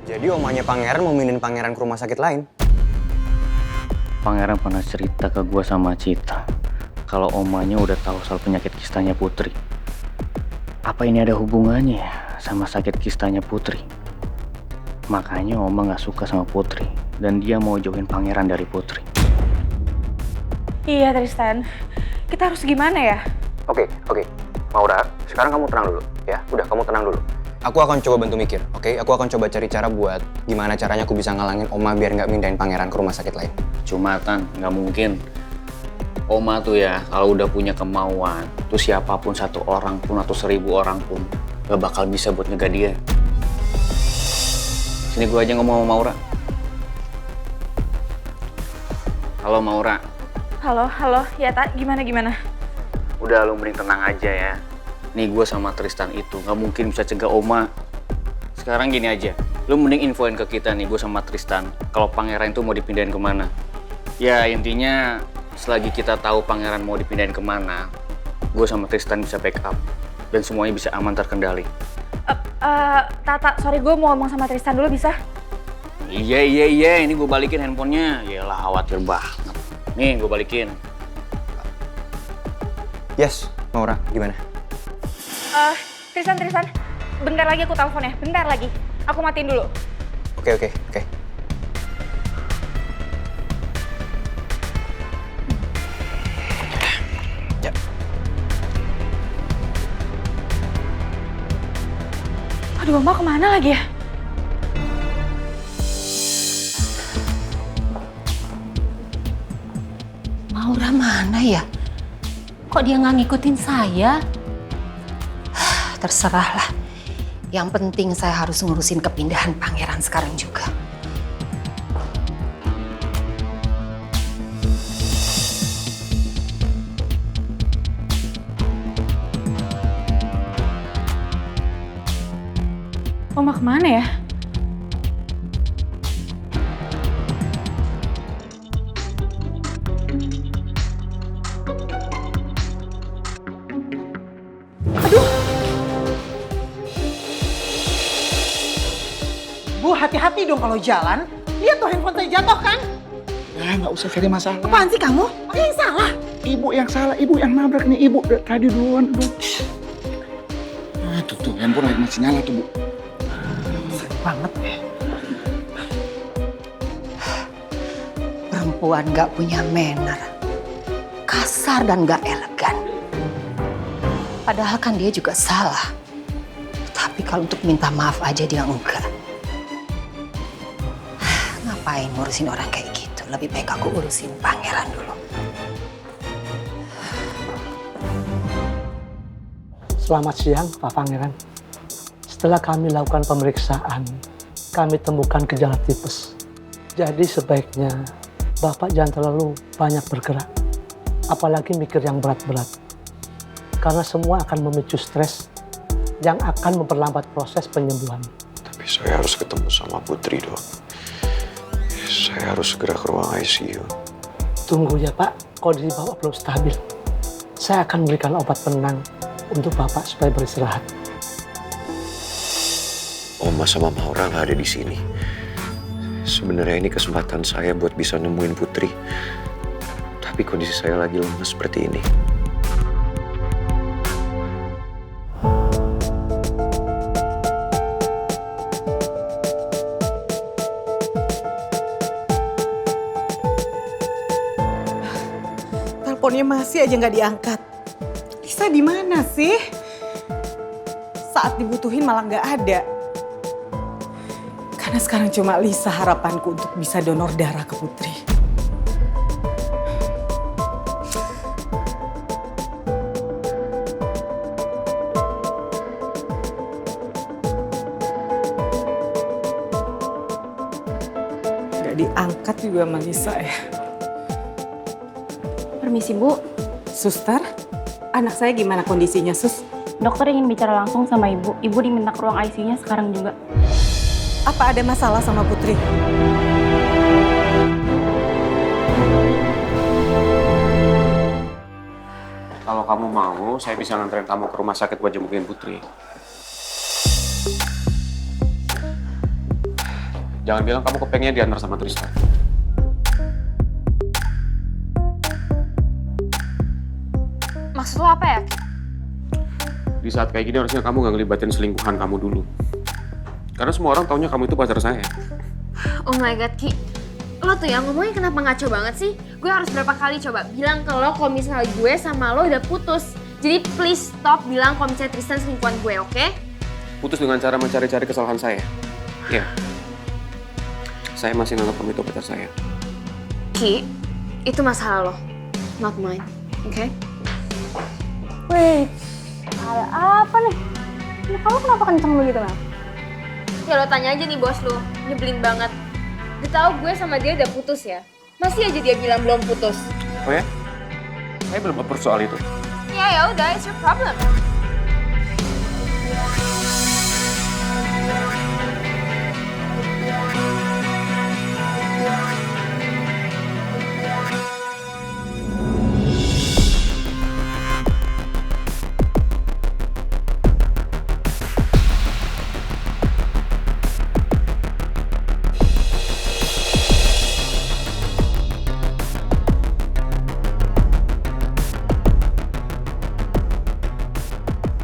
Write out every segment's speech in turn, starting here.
Jadi omanya pangeran mau mindahin pangeran ke rumah sakit lain? Pangeran pernah cerita ke gua sama Citra kalau omanya udah tahu soal penyakit kistanya Putri. Apa ini ada hubungannya ya sama sakit kistanya Putri? Makanya oma gak suka sama Putri dan dia mau jauhin pangeran dari Putri. Iya Tristan, kita harus gimana ya? Oke. Maura, sekarang kamu tenang dulu ya. Udah, kamu tenang dulu. Aku akan coba bantu mikir, oke? Aku akan coba cari cara buat gimana caranya aku bisa ngalangin Oma biar nggak mindahin pangeran ke rumah sakit lain. Cuma Tan, nggak mungkin. Oma tuh ya, kalau udah punya kemauan, tuh siapapun 1 orang pun atau 1000 orang pun gak bakal bisa buat nyegah dia. Sini gua aja ngomong sama Maura. Halo Maura. Halo, ya Tak, gimana? Udah lu mending tenang aja ya. Nih gue sama Tristan itu gak mungkin bisa cegah Oma. Sekarang gini aja, lu mending infoin ke kita nih, gue sama Tristan, kalau pangeran itu mau dipindahin kemana. Ya intinya selagi kita tahu pangeran mau dipindahin kemana, gue sama Tristan bisa backup dan semuanya bisa aman terkendali. Tata, sorry gue mau ngomong sama Tristan dulu bisa? Iya, ini gue balikin handphonenya. Yalah khawatir banget. Nih gue balikin. Yes, Maura, gimana? Tristan, bentar lagi aku telepon ya, bentar lagi. Aku matiin dulu. Oke. Ya. Aduh, Oma kemana lagi ya? Maura mana ya? Kok dia nggak ngikutin saya? Terserahlah. Yang penting saya harus ngurusin kepindahan pangeran sekarang juga. Oma kemana ya? Bu, hati-hati dong kalau jalan. Lihat tuh handphone saya jatuh kan? Ya, nggak usah cari masalah. Apaan sih kamu? Yang salah. Ibu yang salah, ibu yang nabrak nih. Ibu tadi duluan. Tuh, handphone lagi masih nyala tuh, Bu. Sering banget ya. Perempuan nggak punya manner. Kasar dan nggak elegan. Padahal kan dia juga salah. Tapi kalau untuk minta maaf aja dia enggak. Ngapain ngurusin orang kayak gitu? Lebih baik aku urusin pangeran dulu. Selamat siang, Pak Pangeran. Setelah kami lakukan pemeriksaan, kami temukan gejala tipes. Jadi sebaiknya Bapak jangan terlalu banyak bergerak, apalagi mikir yang berat-berat. Karena semua akan memicu stres yang akan memperlambat proses penyembuhan. Tapi saya harus ketemu sama Putri, Dok. Saya harus segera ke ruang ICU. Tunggu ya Pak, kondisi Bapak belum stabil. Saya akan memberikan obat penenang untuk Bapak supaya beristirahat. Oma sama Maura nggak ada di sini. Sebenarnya ini kesempatan saya buat bisa nemuin Putri. Tapi kondisi saya lagi lemas seperti ini. Teleponnya masih aja nggak diangkat. Lisa di mana sih? Saat dibutuhin malah nggak ada. Karena sekarang cuma Lisa harapanku untuk bisa donor darah ke Putri. Nggak diangkat juga sama Lisa ya. Permisi Bu, Suster, anak saya gimana kondisinya, Sus? dokter ingin bicara langsung sama Ibu. Ibu diminta ke ruang ICU-nya sekarang juga. Apa ada masalah sama Putri? Kalau kamu mau, saya bisa nganterin kamu ke rumah sakit buat jengukin Putri. Jangan bilang kamu kepengen diantar sama Tristan. Maksud lo apa ya? Di saat kayak gini harusnya kamu gak ngelibatin selingkuhan kamu dulu. Karena semua orang taunya kamu itu pacar saya. Oh my god, Ki. Lo tuh ya ngomongnya kenapa ngaco banget sih? Gue harus berapa kali coba bilang ke lo kalau misalnya gue sama lo udah putus. Jadi please stop bilang kalau misalnya Tristan selingkuhan gue, oke? Putus dengan cara mencari-cari kesalahan saya. Iya. Saya masih nganggap kamu itu pacar saya. Ki, itu masalah lo, not mine, oke? Wih, ada apa nih? Ini kamu kenapa kenceng begitu, Mel? Ya lo tanya aja nih bos lo, nyebelin banget. Udah tau gue sama dia udah putus ya? Masih aja dia bilang belum putus. Oh ya? Saya belum approve soal itu. Ya udah, it's your problem.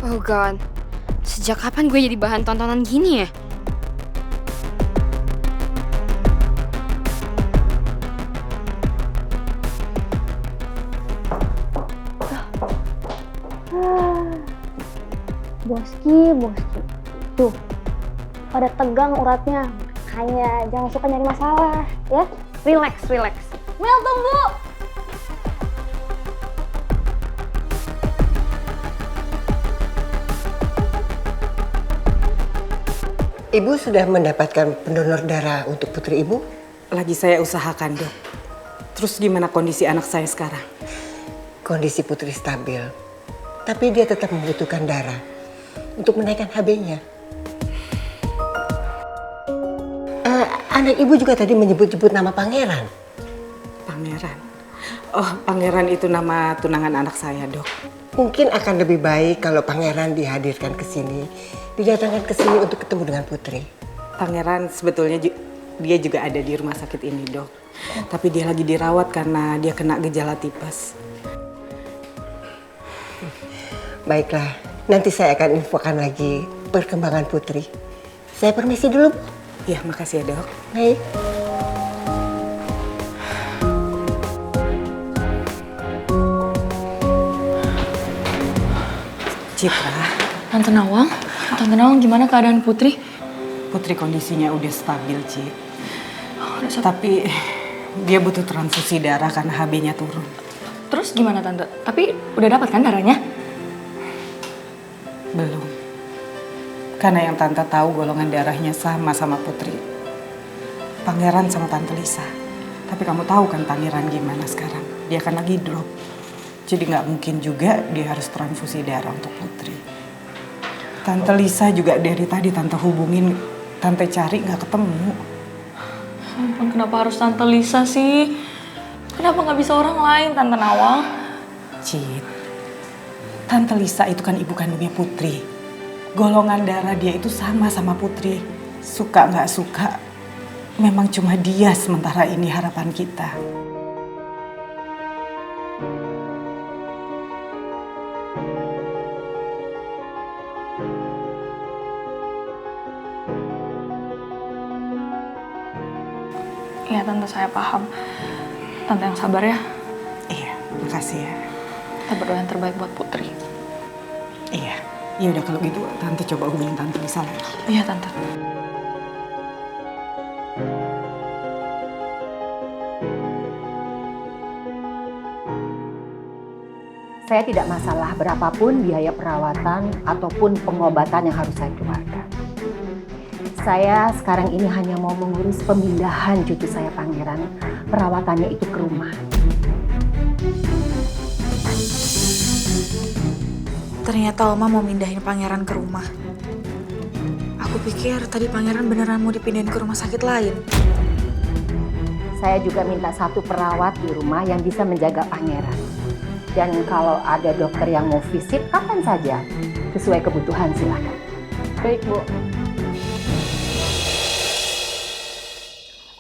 Oh god, sejak kapan gue jadi bahan tontonan gini ya? Boski. Tuh, pada tegang uratnya. Makanya jangan suka nyari masalah, ya. Relax. Mel, tunggu! Ibu sudah mendapatkan pendonor darah untuk putri ibu? Lagi saya usahakan, Dok. Terus gimana kondisi anak saya sekarang? Kondisi putri stabil. Tapi dia tetap membutuhkan darah untuk menaikkan HB-nya. Anak ibu juga tadi menyebut-nyebut nama Pangeran. Pangeran? Oh, Pangeran itu nama tunangan anak saya, Dok. Mungkin akan lebih baik kalau Pangeran dihadirkan ke sini, didatangkan ke sini untuk ketemu dengan Putri. Pangeran sebetulnya dia juga ada di rumah sakit ini, Dok. Tapi dia lagi dirawat karena dia kena gejala tipes. Baiklah, nanti saya akan infokan lagi perkembangan Putri. Saya permisi dulu, Bu. Ya, makasih ya, Dok. Baik. Citra. Tante Nawang gimana keadaan Putri? Putri kondisinya udah stabil, Ci. Tapi dia butuh transfusi darah karena HB-nya turun. Terus gimana Tante? Tapi udah dapat kan darahnya? Belum. Karena yang Tante tahu golongan darahnya sama Putri. Pangeran sama Tante Lisa. Tapi kamu tahu kan Pangeran gimana sekarang? Dia kan lagi drop. Jadi nggak mungkin juga dia harus transfusi darah untuk Putri. Tante Lisa juga dari tadi Tante hubungin, Tante cari nggak ketemu. Ampun, kenapa harus Tante Lisa sih? Kenapa nggak bisa orang lain, Tante Nawang? Cit, Tante Lisa itu kan ibu kandungnya Putri. Golongan darah dia itu sama Putri. Suka nggak suka, memang cuma dia sementara ini harapan kita. Iya Tante, saya paham. Tante yang sabar ya. Iya, makasih ya. Kita berdoa yang terbaik buat Putri. Iya, ya udah kalau gitu Tante coba hubungin Tante Lisa lagi. Iya Tante. Saya tidak masalah berapapun biaya perawatan ataupun pengobatan yang harus saya keluarkan. Saya sekarang ini hanya mau mengurus pemindahan cucu saya Pangeran, perawatannya itu ke rumah. Ternyata Oma mau mindahin Pangeran ke rumah. Aku pikir tadi Pangeran beneran mau dipindahin ke rumah sakit lain. Saya juga minta satu perawat di rumah yang bisa menjaga Pangeran. Dan kalau ada dokter yang mau visit, kapan saja. Sesuai kebutuhan silakan. Baik, Bu.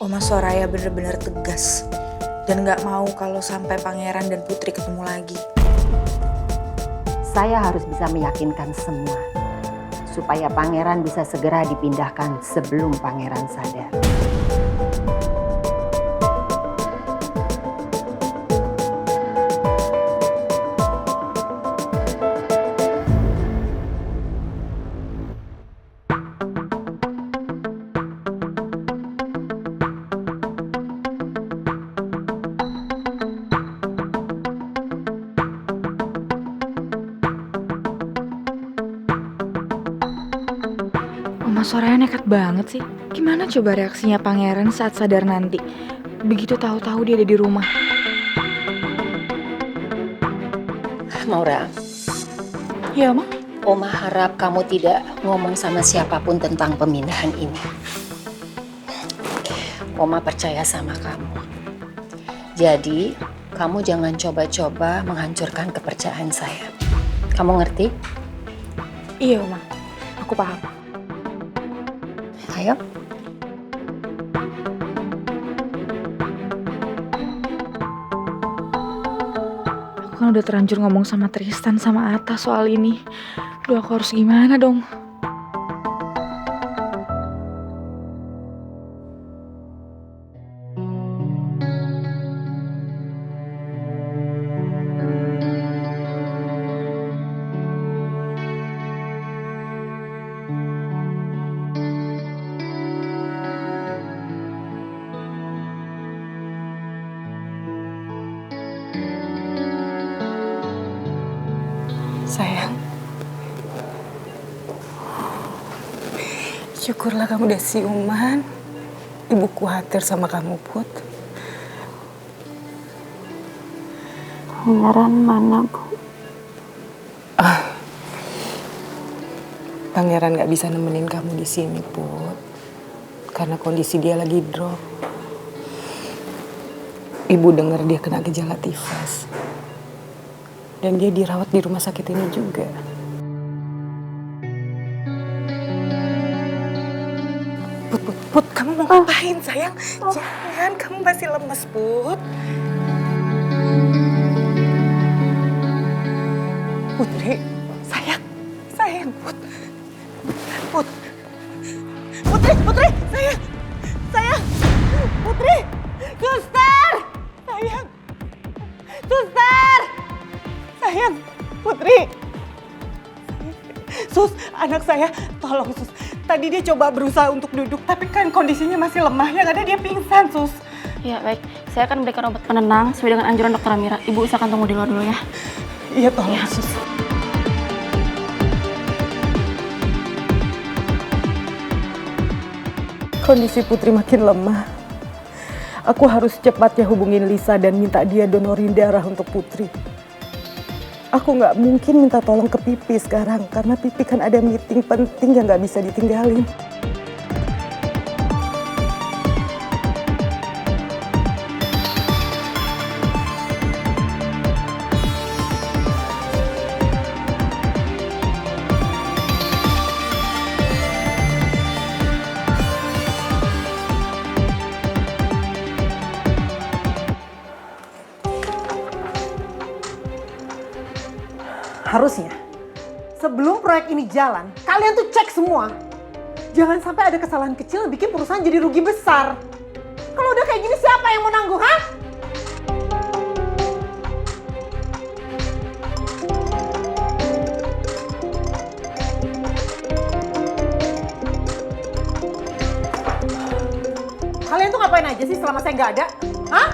Oma Soraya bener-bener tegas dan gak mau kalau sampai Pangeran dan Putri ketemu lagi. Saya harus bisa meyakinkan semua supaya Pangeran bisa segera dipindahkan sebelum Pangeran sadar. Oma Soraya nekat banget sih. Gimana coba reaksinya Pangeran saat sadar nanti? Begitu tahu-tahu dia ada di rumah. Maura. Ya, Ma? Oma harap kamu tidak ngomong sama siapapun tentang pemindahan ini. Oma percaya sama kamu. Jadi, kamu jangan coba-coba menghancurkan kepercayaan saya. Kamu ngerti? Iya, Oma. Aku paham. Ayo. Aku kan udah terlanjur ngomong sama Tristan sama Atta soal ini. Duh, aku harus gimana dong? Sayang, syukurlah kamu udah siuman. Ibu khawatir sama kamu, Put. Pangeran mana, Bu? Pangeran gak bisa nemenin kamu di sini, Put. Karena kondisi dia lagi drop. Ibu dengar dia kena gejala tifus. Dan dia dirawat di rumah sakit ini juga. Put, kamu mau ngapain, sayang? Jangan, kamu masih lemes, Put. Putri, sayang, Put. Putri, sayang, Putri, suster, sayang, sayang, Putri. Sus, anak saya, tolong Sus. Tadi dia coba berusaha untuk duduk, tapi kan kondisinya masih lemah. Yang ada dia pingsan, Sus. Ya, baik. Saya akan berikan obat penenang sesuai dengan anjuran Dokter Amira. Ibu usahakan tunggu di luar dulu ya. Iya, tolong Sus. Kondisi Putri makin lemah. Aku harus cepatnya hubungin Lisa dan minta dia donorin darah untuk Putri. Aku nggak mungkin minta tolong ke Pipi sekarang, karena Pipi kan ada meeting penting yang nggak bisa ditinggalin. Harusnya sebelum proyek ini jalan, kalian tuh cek semua. Jangan sampai ada kesalahan kecil yang bikin perusahaan jadi rugi besar. Kalau udah kayak gini siapa yang mau nanggung, ha? Kalian tuh ngapain aja sih selama saya nggak ada? Hah?